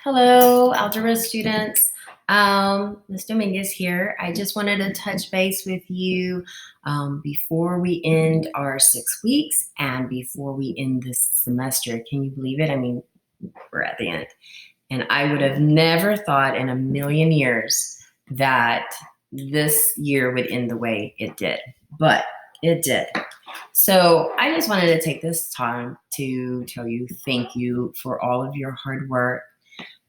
Hello, algebra students. Ms. Dominguez here. I just wanted to touch base with you before we end our 6 weeks and before we end this semester. Can you believe it? I mean, we're at the end. And I would have never thought in a million years that this year would end the way it did, but it did. So I just wanted to take this time to tell you thank you for all of your hard work.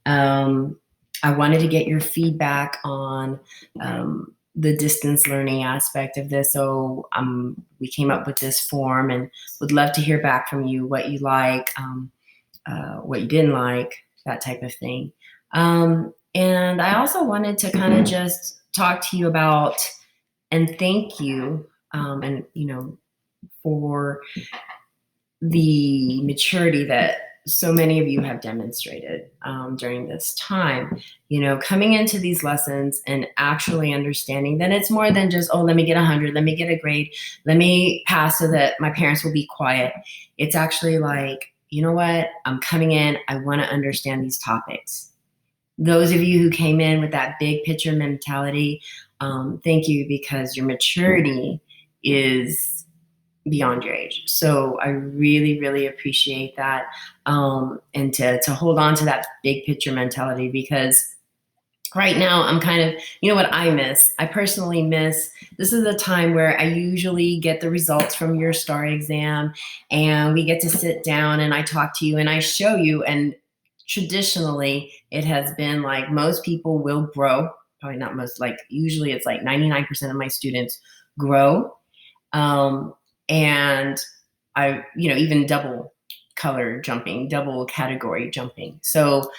I wanted to get your feedback on the distance learning aspect of this. So we came up with this form and would love to hear back from you what you like, what you didn't like, that type of thing. And I also wanted to kind of just talk to you about and thank you and, for the maturity that so many of you have demonstrated during this time, coming into these lessons and actually understanding that it's more than just, oh, let me get 100, let me get a grade, let me pass so that my parents will be quiet. It's actually like, you know what, I'm coming in, I want to understand these topics. Those of you who came in with that big picture mentality, thank you, because your maturity is beyond your age. So I really, really appreciate that. And to hold on to that big picture mentality, because right now I'm kind of, what I miss? I personally miss, this is a time where I usually get the results from your STAR exam and we get to sit down and I talk to you and I show you. And traditionally it has been like most people will grow, probably not most, like usually it's like 99% of my students grow. And I, even double color jumping, double category jumping. So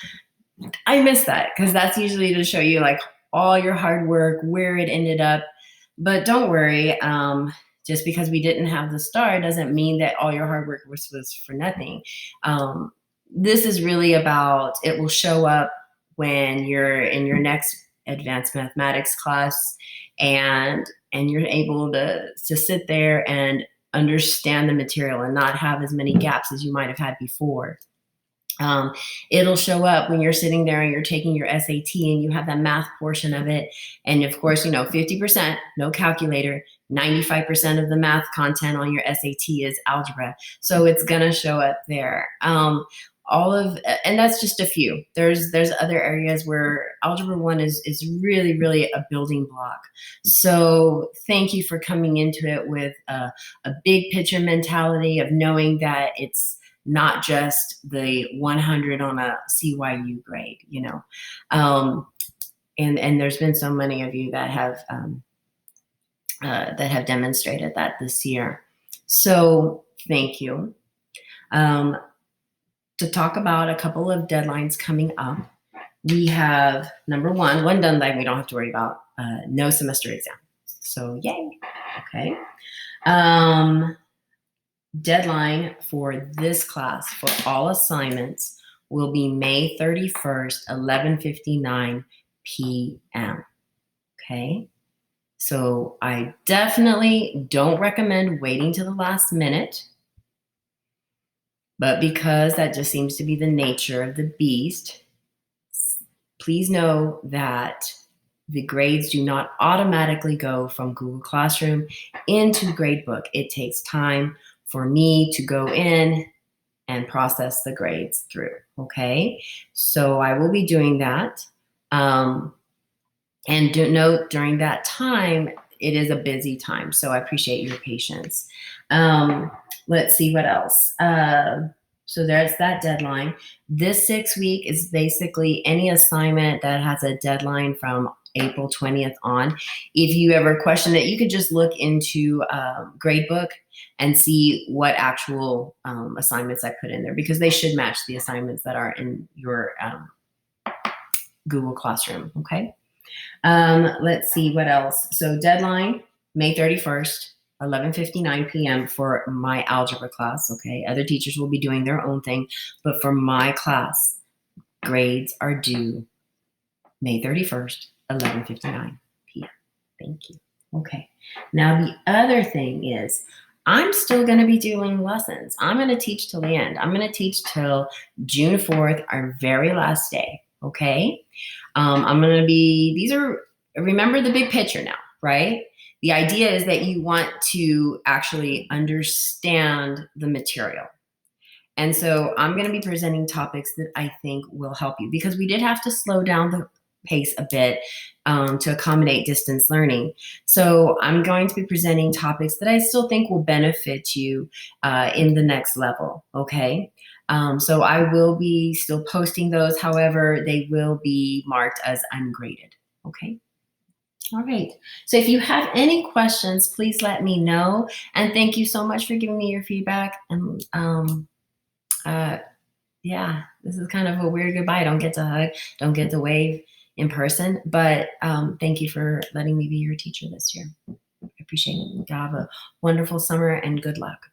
I miss that because that's usually to show you like all your hard work, where it ended up. But don't worry, just because we didn't have the STAR doesn't mean that all your hard work was for nothing. This is really about, it will show up when you're in your next advanced mathematics class and you're able to sit there and understand the material and not have as many gaps as you might have had before. It'll show up when you're sitting there and you're taking your SAT and you have that math portion of it. And of course, 50%, no calculator, 95% of the math content on your SAT is algebra. So it's going to show up there. And that's just a few. There's other areas where Algebra 1 is really, really a building block. So thank you for coming into it with a big picture mentality of knowing that it's not just the 100 on a CYU grade, and there's been so many of you that have demonstrated that this year. So thank you. To talk about a couple of deadlines coming up, we have number one deadline we don't have to worry about, no semester exam. So yay, okay. Deadline for this class for all assignments will be May 31st, 11:59 p.m. Okay. So I definitely don't recommend waiting to the last minute. But because that just seems to be the nature of the beast, please know that the grades do not automatically go from Google Classroom into Gradebook. It takes time for me to go in and process the grades through, okay? So I will be doing that. And do note during that time, it is a busy time, so I appreciate your patience. Let's see what else. So there's that deadline. This 6 week is basically any assignment that has a deadline from April 20th on. If you ever question it, you could just look into Gradebook and see what actual assignments I put in there, because they should match the assignments that are in your Google Classroom, okay? Let's see what else. So deadline, May 31st, 11:59 p.m. for my algebra class, okay? Other teachers will be doing their own thing, but for my class, grades are due May 31st, 11:59 p.m. Thank you. Okay. Now the other thing is, I'm still going to be doing lessons. I'm going to teach till the end. I'm going to teach till June 4th, our very last day. Okay. I'm going to be, remember the big picture now, right? The idea is that you want to actually understand the material. And so I'm going to be presenting topics that I think will help you, because we did have to slow down the pace a bit to accommodate distance learning. So I'm going to be presenting topics that I still think will benefit you in the next level, okay? So I will be still posting those. However, they will be marked as ungraded, okay? All right. So if you have any questions, please let me know. And thank you so much for giving me your feedback. And uh, yeah, this is kind of a weird goodbye. I don't get to hug, don't get to wave in person, but thank you for letting me be your teacher this year. I appreciate it. Have a wonderful summer and good luck.